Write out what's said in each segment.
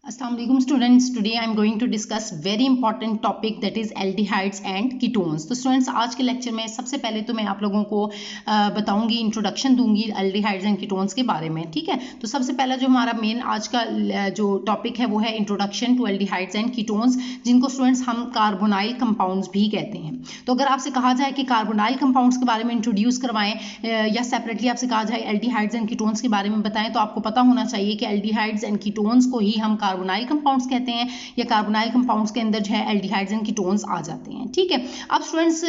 Assalamualaikum students, today I am going to discuss very important topic that is aldehydes and ketones। तो students आज के lecture में सबसे पहले तो मैं आप लोगों को बताऊंगी, इंट्रोडक्शन दूंगी aldehydes and ketones के बारे में। ठीक है, तो सबसे पहला जो हमारा मेन आज का जो टॉपिक है वो है introduction to aldehydes and ketones, जिनको स्टूडेंट्स हम कार्बोनाइल कंपाउंड्स भी कहते हैं। तो अगर आपसे कहा जाए कि कार्बोनाइल कंपाउंड्स के बारे में इंट्रोड्यूस करवाएं या सेपरेटली आपसे कहा जाए aldehydes and ketones के बारे में बताएं, तो आपको पता होना चाहिए कि aldehydes and ketones को ही हम कार्बोनाइल कंपाउंड्स कहते हैं या कार्बोनाइल कंपाउंड्स के अंदर जो है एल्डिहाइड्स एंड कीटोन्स आ जाते हैं। ठीक है, अब स्टूडेंट्स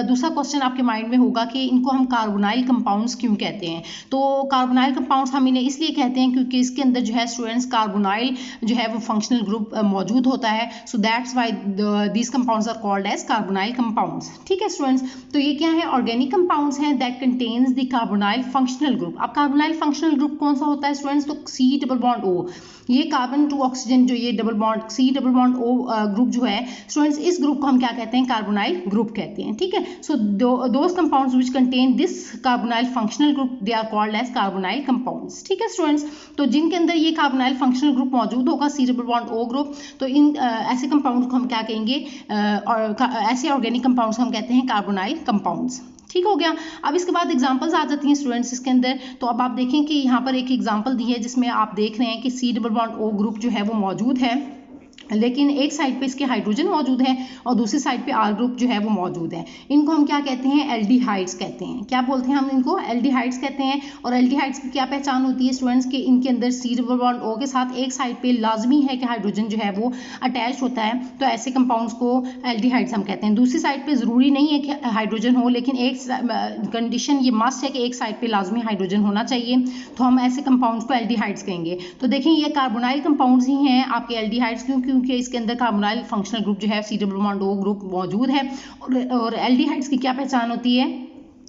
दूसरा क्वेश्चन आपके माइंड में होगा कि इनको हम कार्बोनाइल कंपाउंड्स क्यों कहते हैं। तो कार्बोनाइल कंपाउंड्स हम इन्हें इसलिए कहते हैं क्योंकि इसके अंदर जो है स्टूडेंट्स कार्बोनाइल जो है वो फंक्शनल ग्रुप मौजूद होता है। So that's why these compounds are called as carbonyl compounds. ठीक है स्टूडेंट्स, तो ये क्या है, ऑर्गेनिक कंपाउंड्स हैं that contains the carbonyl functional group. अब कार्बोनाइल फंक्शनल ग्रुप कौन सा होता है स्टूडेंट्स, तो C डबल बॉन्ड O, ये कार्बन टू ऑक्सीजन जो ये double bond C double bond O group जो है स्टूडेंट्स, इस ग्रुप को हम क्या कहते हैं, कार्बोनाइल ग्रुप कहते हैं। ठीक है, so those compounds which contain this carbonyl functional group they are called as carbonyl compounds. ठीक है स्टूडेंट्स, तो जिनके अंदर ये कार्बोनाइल फंक्शनल ग्रुप मौजूद होगा C double bond O group, तो इन ऐसे कंपाउंड को हम क्या कहेंगे, और ऐसे ऑर्गेनिक कंपाउंड्स को हम कहते हैं कार्बोनाइल कंपाउंड्स। ठीक हो गया। अब इसके बाद एग्जांपल्स आ जाती हैं स्टूडेंट्स इसके अंदर। तो अब आप देखें कि यहाँ पर एक एग्जांपल दी है जिसमें आप देख रहे हैं कि C double bond O group जो है वो मौजूद है, लेकिन एक साइड पे इसके हाइड्रोजन मौजूद है और दूसरी साइड पे R ग्रुप जो है वो मौजूद है। इनको हम क्या कहते हैं, एल्डिहाइड्स कहते हैं। क्या बोलते हैं हम इनको, एल्डिहाइड्स कहते हैं। और एल्डिहाइड्स की क्या पहचान होती है स्टूडेंट्स, के इनके अंदर C डबल बॉन्ड O के साथ एक साइड पे लाजमी है कि हाइड्रोजन जो है वो अटैच होता है, तो ऐसे कंपाउंड्स को एल्डिहाइड्स हम कहते हैं। दूसरी साइड पे जरूरी नहीं है कि हाइड्रोजन हो, लेकिन एक कंडीशन ये मस्ट है कि एक साइड पे लाजमी हाइड्रोजन होना चाहिए, तो हम ऐसे कंपाउंड्स को एल्डिहाइड्स कहेंगे। तो देखें ये कार्बोनाइल कंपाउंड्स ही हैं आपके एल्डिहाइड्स, क्योंकि इसके अंदर कार्बोनाइल फंक्शनल ग्रुप जो है C double bond O group मौजूद है। और एल्डिहाइड्स की क्या पहचान होती है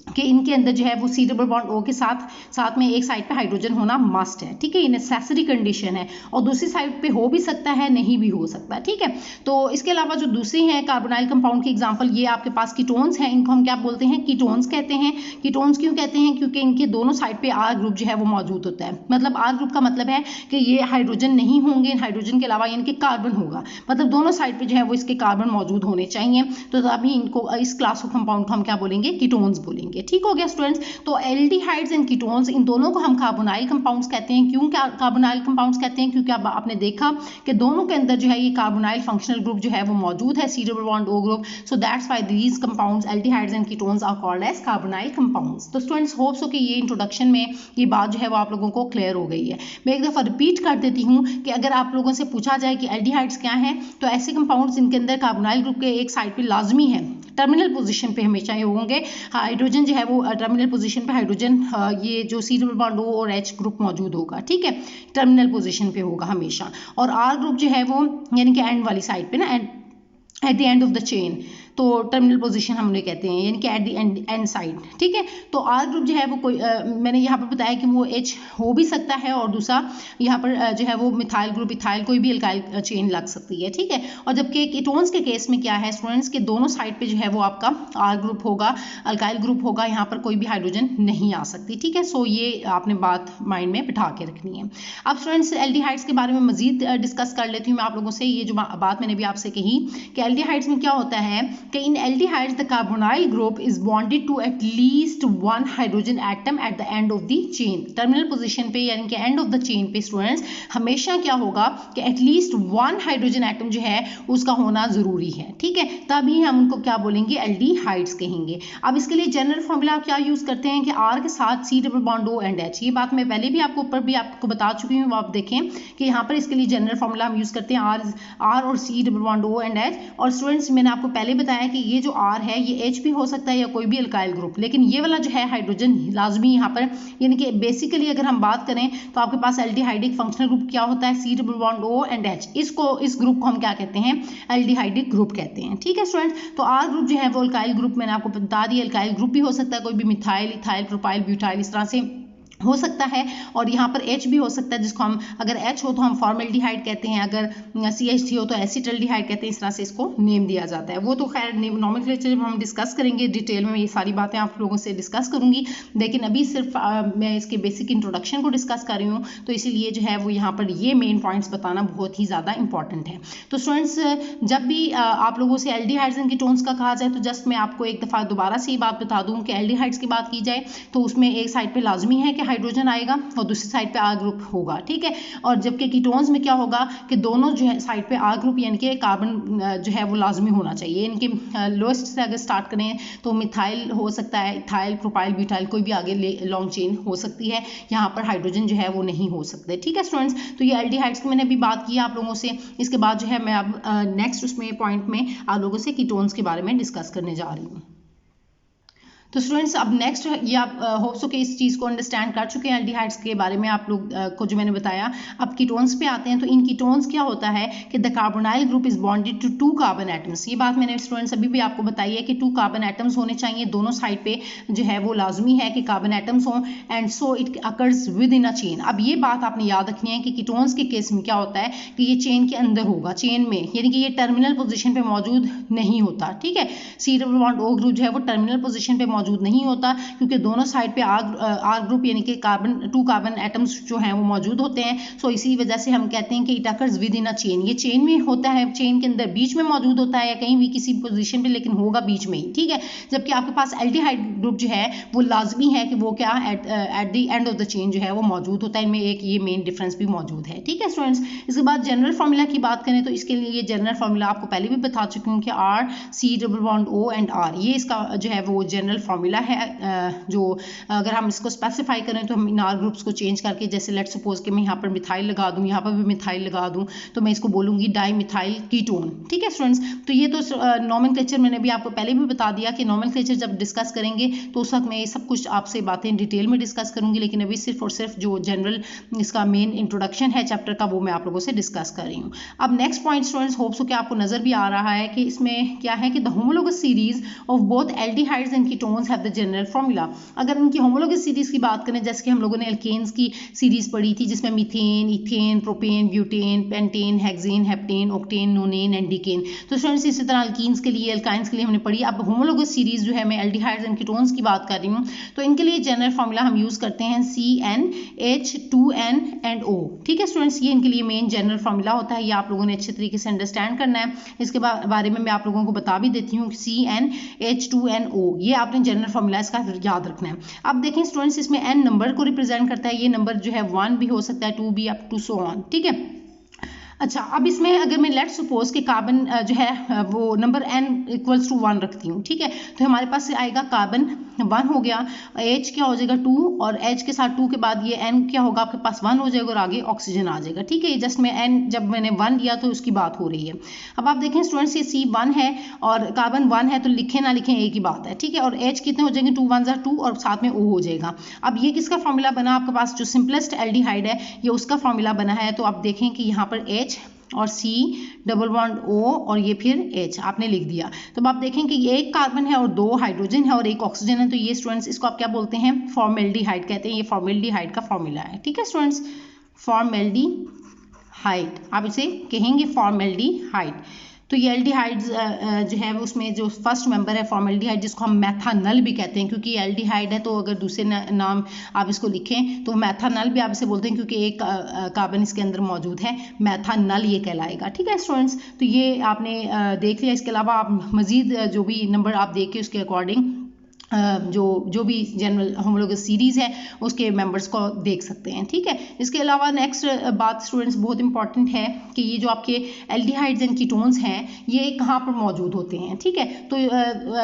कि इनके अंदर जो है वो C डबल बॉन्ड O के साथ में एक साइड पे हाइड्रोजन होना मस्ट है। ठीक है, ये नेसेसरी कंडीशन है, और दूसरी साइड पे हो भी सकता है, नहीं भी हो सकता। ठीक है, तो इसके अलावा जो दूसरी है कार्बोनाइल कंपाउंड की एग्जांपल, ये आपके पास कीटोन्स हैं। इनको हम क्या बोलते हैं, कीटोन्स कहते हैं। कीटोन्स क्यों कहते हैं, क्योंकि इनके दोनों साइड पे R ग्रुप जो है वो मौजूद होता है। मतलब R ग्रुप का मतलब है कि ये हाइड्रोजन नहीं होंगे, हाइड्रोजन के अलावा इनके कार्बन होगा, मतलब दोनों साइड पे जो है वो इसके कार्बन मौजूद होने चाहिए, तो तभी इनको इस क्लास ऑफ कंपाउंड को हम क्या बोलेंगे, कीटोन्स बोलेंगे। ठीक हो गया स्टूडेंट्स, तो एल्डिहाइड्स एंड कीटोन्स इन दोनों को हम कार्बोनाइल कंपाउंड्स कहते हैं। क्यों कार्बोनाइल कंपाउंड्स कहते हैं, क्योंकि अब आपने देखा कि दोनों के अंदर जो है ये कार्बोनाइल फंक्शनल ग्रुप जो है वो मौजूद है, C double bond O group. So that's why these compounds aldehydes and ketones are called as carbonyl compounds. तो स्टूडेंट्स होप सो कि ये इंट्रोडक्शन में ये बात जो है वो आप लोगों को क्लियर हो गई है। मैं एक दफा रिपीट कर देती हूँ कि अगर आप लोगों से पूछा जाए कि एल्डिहाइड्स क्या है, तो ऐसे कंपाउंड्स जिनके अंदर कार्बोनाइल ग्रुप के एक साइड पे लाजमी है, टर्मिनल पोजीशन पे हमेशा ये होंगे, हाइड्रोजन जो है वो टर्मिनल पोजीशन पे हाइड्रोजन, ये जो C डबल बॉन्ड O और H ग्रुप मौजूद होगा। ठीक है, टर्मिनल पोजीशन पे होगा हमेशा। और R ग्रुप जो है वो यानी कि एंड वाली साइड पे ना, eight the end of the chain, तो टर्मिनल पोजीशन हम उन्हें कहते हैं, यानी कि एट द एंड साइड। ठीक है, तो R ग्रुप जो है वो कोई मैंने यहाँ पर बताया कि वो H हो भी सकता है, और दूसरा यहाँ पर जो है वो मिथाइल ग्रुप, इथाइल, कोई भी अल्काइल चेन लग सकती है। ठीक है, और जबकि कीटोन्स के केस में क्या है स्टूडेंट्स, के दोनों साइड पे जो है वो आपका R ग्रुप होगा, अल्काइल ग्रुप होगा, यहाँ पर कोई भी हाइड्रोजन नहीं आ सकती। ठीक है, सो ये आपने बात माइंड में बिठा के रखनी है। अब स्टूडेंट्स एल्डिहाइड्स के बारे में मजीद डिस्कस कर लेती हूँ मैं आप लोगों से। ये जो बात मैंने भी आपसे कही कि एल्डिहाइड्स में क्या होता है कि in aldehydes the carbonyl group is bonded to at least one hydrogen atom at the end of the chain. Terminal position पे यानी कि एंड ऑफ द चेन पे स्टूडेंट्स हमेशा क्या होगा कि एटलीस्ट वन हाइड्रोजन एटम जो है उसका होना जरूरी है। ठीक है, तभी हम उनको क्या बोलेंगे, एल्डिहाइड्स कहेंगे। अब इसके लिए जनरल फॉर्मूला क्या यूज करते हैं कि R के साथ C double bond O and H। ये बात मैं पहले भी आपको बता चुकी हूँ। आप देखें कि यहाँ पर इसके लिए जनरल फॉर्मूला हम यूज करते हैं R और C double bond O and H। और स्टूडेंट्स मैंने आपको पहले बताया कि ये जो R है ये H भी हो सकता है या कोई भी अल्काइल ग्रुप, लेकिन ये वाला जो है हाइड्रोजन लाजमी यहाँ पर, यानी कि बेसिकली अगर हम बात करें तो आपके पास एल्डिहाइडिक फंक्शनल ग्रुप क्या होता है, C double bond O and H। इस ग्रुप को हम क्या कहते हैं, एल्डिहाइडिक ग्रुप कहते हैं। ठीक है स्टूडेंट्स, तो R ग्रुप जो है वो अल्काइल ग्रुप मैंने आपको बता दिया, अल्काइल ग्रुप भी हो सकता है, कोई भी मिथाइल, इथाइल, प्रोपाइल, ब्यूटाइल, इस तरह से हो सकता है, और यहाँ पर H भी हो सकता है, जिसको हम अगर H हो तो हम फॉर्मल्डिहाइड कहते हैं, अगर CH3 हो तो एसिटल्डिहाइड कहते हैं। इस तरह से इसको नेम दिया जाता है। वो तो खैर नॉमेनक्लेचर जब हम डिस्कस करेंगे डिटेल में, ये सारी बातें आप लोगों से डिस्कस करूंगी, लेकिन अभी सिर्फ मैं इसके बेसिक इंट्रोडक्शन को डिस्कस कर रही हूँ, तो इसीलिए जो है वो यहाँ पर ये मेन पॉइंट्स बताना बहुत ही ज़्यादा इंपॉर्टेंट है। तो स्टूडेंट्स, जब भी आप लोगों से एल्डिहाइड्स एंड कीटोन्स का कहा जाए, तो जस्ट मैं आपको एक दफ़ा दोबारा से ये बात बता दूँ कि एल्डिहाइड्स की बात की जाए तो उसमें एक साइड पर लाजमी है कि हाइड्रोजन आएगा और दूसरी साइड पे R ग्रुप होगा, ठीक है। और जबकि कीटोन्स में क्या होगा कि दोनों जो है साइड पे R ग्रुप यानी कि कार्बन जो है वो लाजमी होना चाहिए। इनके लोएस्ट से अगर स्टार्ट करें तो मिथाइल हो सकता है, इथाइल, प्रोपाइल, ब्यूटाइल, कोई भी आगे लॉन्ग चेन हो सकती है। यहाँ पर हाइड्रोजन जो है वो नहीं हो सकते, ठीक है स्टूडेंट्स। तो ये एल्डिहाइड्स की मैंने अभी बात की आप लोगों से। इसके बाद जो है मैं अब नेक्स्ट उसमें पॉइंट में आप लोगों से कीटोन्स के बारे में डिस्कस करने जा रही हूँ। तो स्टूडेंट्स, अब नेक्स्ट ये आप होप सो कि इस चीज़ को अंडरस्टैंड कर चुके हैं एल्डिहाइड्स के बारे में आप लोग को जो मैंने बताया। अब कीटोन्स पे आते हैं। तो इन कीटोन्स क्या होता है कि the carbonyl group is bonded to 2 carbon atoms. ये बात मैंने स्टूडेंट्स अभी भी आपको बताई है कि 2 कार्बन एटम्स होने चाहिए, दोनों साइड पे जो है वो लाजमी है कि कार्बन एटम्स हों, and so it occurs with in a chain. अब ये बात आपने याद रखनी है कि कीटोन्स के केस में क्या होता है कि ये चेन के अंदर होगा, चेन में, यानी कि ये टर्मिनल पोजिशन पे मौजूद नहीं होता, ठीक है। C double bond O group जो है वो टर्मिनल पोजिशन पे मौजूद नहीं होता, क्योंकि दोनों साइड पे R ग्रुप यानी कि कार्बन 2 कार्बन एटम्स जो हैं वो मौजूद होते हैं। सो इसी वजह से हम कहते हैं कि it occurs with in a chain. ये चेन में होता है, चेन के अंदर बीच में मौजूद होता है या कहीं भी किसी पोजीशन पे, लेकिन होगा बीच में ही, ठीक है। जबकि आपके पास एल्डिहाइड ग्रुप जो है वो लाजमी है कि वो क्या eight the end of the chain जो है वो मौजूद होता है। इनमें एक ये मेन डिफरेंस भी मौजूद है, ठीक है स्टूडेंट्स। इसके बाद जनरल फार्मूला की बात करें तो इसके लिए जनरल फार्मूला आपको पहले भी बता चुकी हूँ कि C double bond O and R, ये इसका जो है वो जनरल फार्मूला है। जो अगर हम इसको स्पेसिफाई करें तो हम इन R ग्रुप्स को चेंज करके, जैसे लेट्स सपोज कि मैं यहाँ पर मिथाइल लगा दूँ, यहाँ पर भी मिथाइल लगा दूँ, तो मैं इसको बोलूँगी डाईमिथाइल कीटोन, ठीक है स्टूडेंट्स। तो ये तो नॉमेनक्लेचर मैंने भी आपको पहले भी बता दिया कि नॉमेनक्लेचर जब डिस्कस करेंगे तो उस वक्त मैं ये सब कुछ आपसे बातें डिटेल में डिस्कस करूँगी, लेकिन अभी सिर्फ और सिर्फ जो जनरल इसका मेन इंट्रोडक्शन है चैप्टर का वो मैं आप लोगों से डिस्कस कर रही हूँ। अब next point students, hope so कि आपको नजर भी आ रहा है कि इसमें क्या है कि the homologous series of both aldehydes and ketones have the general formula. अगर इनकी होमोलोगस सीरीज की बात करें, जैसे कि हम लोगों ने एल्केन्स की सीरीज पढ़ी थी जिसमें methane, ethane, propane, butane, pentane, hexane, heptane, octane, nonane and decane. तो स्टूडेंट्स इसी तरह अल्कीन्स के लिए, एल्काइंस के लिए हमने पढ़ी। अब होमोलोगस सीरीज जो है मैं एल्डिहाइड्स एंड कीटोन्स की बात कर रही हूँ, तो इनके लिए जनरल फार्मूला हम यूज करते हैं CnH2n एंड O, ठीक है स्टूडेंट्स। ये इनके लिए मेन जनरल फार्मूला होता है, ये आप लोगों ने अच्छे तरीके से अंडरस्टैंड करना है। इसके बारे में मैं आप लोगों को बता भी देती हूँ, CnH2nO, ये आपने जनरल फार्मूला इसका याद रखना है। अब देखें स्टूडेंट्स, इसमें n नंबर को रिप्रेजेंट करता है। ये नंबर जो है 1 भी हो सकता है, 2 भी, अप टू सो ऑन, ठीक है। अच्छा, अब इसमें अगर मैं लेट्स सपोज कि कार्बन जो है वो नंबर n इक्वल्स टू 1 रखती हूँ, ठीक है, तो हमारे पास आएगा कार्बन 1 हो गया, H क्या हो जाएगा 2, और H के साथ 2 के बाद ये N क्या होगा आपके पास 1 हो जाएगा और आगे ऑक्सीजन आ जाएगा, ठीक है। ये जस्ट मैं N जब मैंने 1 लिया तो उसकी बात हो रही है। अब आप देखें स्टूडेंट्स, ये C1 है और कार्बन 1 है, तो लिखें ना लिखें एक ही बात है, ठीक है। और H कितने हो जाएंगे, 2 1 2 और साथ में O हो जाएगा। अब ये किसका फॉर्मूला बना, आपके पास जो सिंपलेस्ट एल्डिहाइड है ये उसका फॉर्मूला बना है। तो आप देखें कि यहाँ पर H और C डबल बॉन्ड O और ये फिर H आपने लिख दिया। तो अब आप देखें कि ये एक कार्बन है और 2 हाइड्रोजन है और एक ऑक्सीजन है, तो ये स्टूडेंट्स इसको आप क्या बोलते हैं, फॉर्मेल्डिहाइड कहते हैं। ये फॉर्मेल्डिहाइड का फॉर्मूला है, ठीक है स्टूडेंट्स, फॉर्मेल्डिहाइड आप इसे कहेंगे फॉर्मेल्डिहाइड। तो ये एल्डिहाइड्स जो है उसमें जो फर्स्ट मेंबर है फॉर्मेल्डिहाइड, जिसको हम मेथानल भी कहते हैं, क्योंकि एल्डिहाइड है तो अगर दूसरे नाम आप इसको लिखें तो मेथानल भी आप इसे बोलते हैं, क्योंकि एक कार्बन इसके अंदर मौजूद है, मेथानल ये कहलाएगा, ठीक है स्टूडेंट्स। तो ये आपने देख लिया। इसके अलावा आप मजीद जो भी नंबर आप देख के उसके अकॉर्डिंग जो भी जनरल होमोलोगस सीरीज है उसके मेंबर्स को देख सकते हैं, ठीक है। इसके अलावा नेक्स्ट बात स्टूडेंट्स बहुत इंपॉर्टेंट है कि ये जो आपके एल्डिहाइड्स एंड कीटोन्स हैं ये कहाँ पर मौजूद होते हैं, ठीक है। तो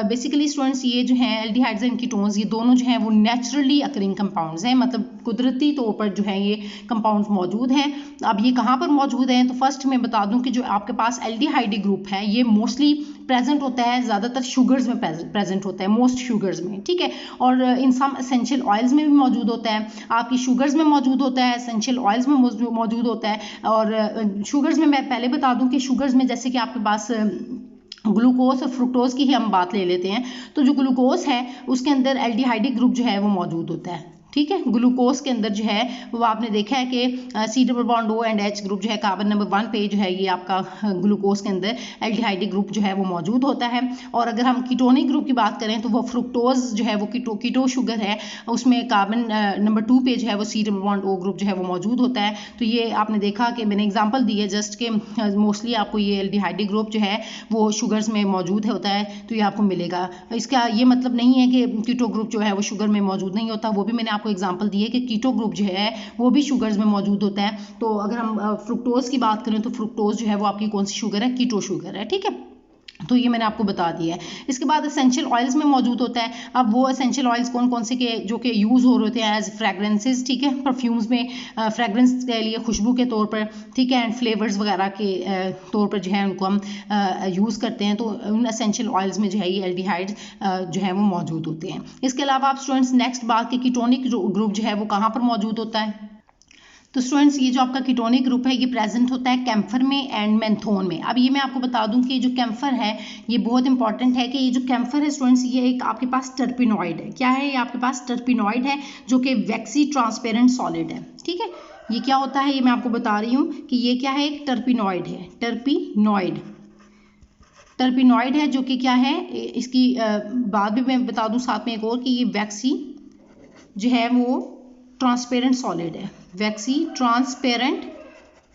बेसिकली स्टूडेंट्स ये जो हैं एल्डिहाइड्स एंड कीटोन्स ये दोनों जो हैं वो नेचुरली अकरिंग कंपाउंड्स हैं, मतलब कुदरती तौर पर जो है ये कंपाउंड्स मौजूद हैं। अब ये कहाँ पर मौजूद हैं, तो फर्स्ट मैं बता दूं कि जो आपके पास एल्डिहाइड ग्रुप है ये मोस्टली प्रेजेंट होता है, ज़्यादातर शुगर्स में प्रेजेंट होता है, मोस्ट शुगर्स में, ठीक है। और इन सम एसेंशियल ऑयल्स में भी मौजूद होता है, आपकी शुगर्स में मौजूद होता है, एसेंशियल ऑयल्स में मौजूद होता है। और शुगर्स में मैं पहले बता दूं कि शुगर्स में जैसे कि आपके पास ग्लूकोज और फ्रुक्टोज की ही हम बात ले लेते हैं, तो जो ग्लूकोज है उसके अंदर एल्डिहाइडिक ग्रुप जो है वो मौजूद होता है, ठीक है। ग्लूकोज के अंदर जो है वो आपने देखा है कि C double bond O and H group जो है कार्बन नंबर 1 पे जो है ये आपका ग्लूकोज के अंदर एल्डिहाइड ग्रुप जो है वो मौजूद होता है। और अगर हम कीटोनिक ग्रुप की बात करें तो वो फ्रुक्टोज जो है वो कीटो शुगर है, उसमें कार्बन नंबर 2 पे जो है वो C double bond O group जो है वो मौजूद होता है। तो ये आपने देखा कि मैंने एग्जाम्पल दी है जस्ट के मोस्टली आपको ये एल्डिहाइड ग्रुप जो है वो शुगर्स में मौजूद होता है, तो ये आपको मिलेगा। इसका ये मतलब नहीं है कि कीटो ग्रुप जो है वो शुगर में मौजूद नहीं होता, वो भी मैंने आपको एग्जांपल दी है कि कीटो ग्रुप जो है वो भी शुगर्स में मौजूद होता है। तो अगर हम फ्रुक्टोज की बात करें तो फ्रुक्टोज जो है वो आपकी कौन सी शुगर है, कीटो शुगर है, ठीक है। तो ये मैंने आपको बता दिया है। इसके बाद एसेंशियल ऑयल्स में मौजूद होता है। अब वो एसेंशियल ऑयल्स कौन कौन से के जो कि यूज़ हो रहे होते हैं एज फ्रेगरेंसेस, ठीक है, परफ्यूम्स में फ्रेगरेंस के लिए, खुशबू के तौर पर, ठीक है, एंड फ्लेवर्स वगैरह के तौर पर जो है उनको हम यूज़ करते हैं। तो उन एसेंशियल ऑयल्स में जो है ये एल्डिहाइड्स जो है वो मौजूद होते हैं। इसके अलावा आप स्टूडेंट्स नेक्स्ट बात के कीटोनिक ग्रुप जो है वो कहाँ पर मौजूद होता है। तो स्टूडेंट्स ये जो आपका कीटोनिक ग्रुप है ये प्रेजेंट होता है कैम्फर में एंड मेंथोन में। अब ये मैं आपको बता दूं कि जो कैम्फर है ये बहुत इंपॉर्टेंट है कि ये जो कैम्फर है स्टूडेंट्स ये एक आपके पास टर्पिनॉइड है। क्या है ये आपके पास टर्पिनॉइड है जो कि वैक्सी ट्रांसपेरेंट सॉलिड है, ठीक है। ये क्या होता है ये मैं आपको बता रही हूँ कि ये क्या है, एक टर्पिनॉइड है, टर्पिनॉइड है जो कि क्या है, इसकी बात भी मैं बता दूं साथ में एक और कि ये वैक्सी जो है वो ट्रांसपेरेंट सॉलिड है, वैक्सी ट्रांसपेरेंट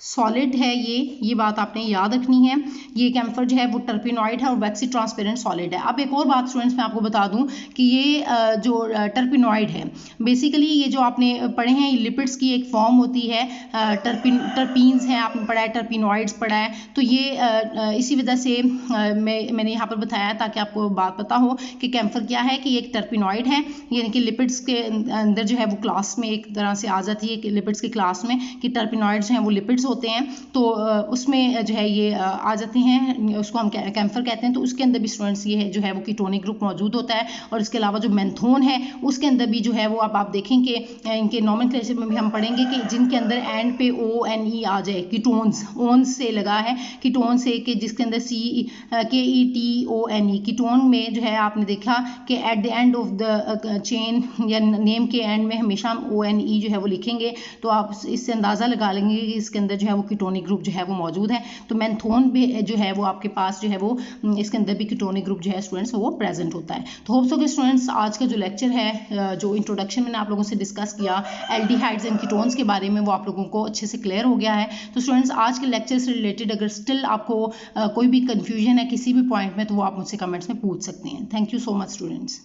सॉलिड है ये बात आपने याद रखनी है। ये कैम्फर जो है वो टर्पिनॉइड है और वैक्सी ट्रांसपेरेंट सॉलिड है। अब एक और बात स्टूडेंट्स मैं आपको बता दूं कि ये जो टर्पिनॉइड है बेसिकली ये जो आपने पढ़े हैं ये लिपिड्स की एक फॉर्म होती है, टर्पीन्स हैं आपने पढ़ा है, टर्पिनॉइड्स पढ़ा है। तो ये इसी वजह से मैंने यहाँ पर बताया ताकि आपको बात पता हो कि कैम्फर क्या है, कि एक टर्पिनॉइड है, यानी कि लिपिड्स के अंदर जो है वो क्लास में एक तरह से आ जाती है कि लिपिड्स की क्लास में, कि टर्पिनॉइड्स हैं वो लिपिड्स होते हैं। तो उसमें जो है ये आ जाते हैं, उसको हम कैम्फर कहते हैं। तो उसके अंदर भी स्टूडेंट्स ये है जो है वो कीटोनिक ग्रुप मौजूद होता है। और इसके अलावा जो मेंथोन है उसके अंदर भी जो है वो अब आप देखेंगे इनके नॉमेनक्लेचर में भी हम पढ़ेंगे कि जिनके अंदर एंड पे ONE आ जाए, कीटोन्स, ओन्स से लगा है, कीटोन से, कि जिसके अंदर KETONE, कीटोन में जो है आपने देखा कि eight the end of the chain या नेम के एंड में हमेशा हम ONE जो है वो लिखेंगे। तो आप इससे अंदाज़ा लगा लेंगे कि इसके अंदर जो है वो कीटोनिक ग्रुप जो है वो मौजूद है। तो मेंथोन भी जो है वो आपके पास जो है वो इसके अंदर भी कीटोनिक ग्रुप जो है स्टूडेंट्स वो प्रेजेंट होता है। तो होप सो कि स्टूडेंट्स आज का जो लेक्चर है, जो इंट्रोडक्शन मैंने आप लोगों से डिस्कस किया एल्डिहाइड्स एंड कीटोन्स के बारे में, वो आप लोगों को अच्छे से क्लियर हो गया है। तो स्टूडेंट्स आज के लेक्चर से रिलेटेड अगर स्टिल आपको कोई भी कन्फ्यूजन है किसी भी पॉइंट में तो वो आप मुझसे कमेंट्स में पूछ सकते हैं। Thank you so much students.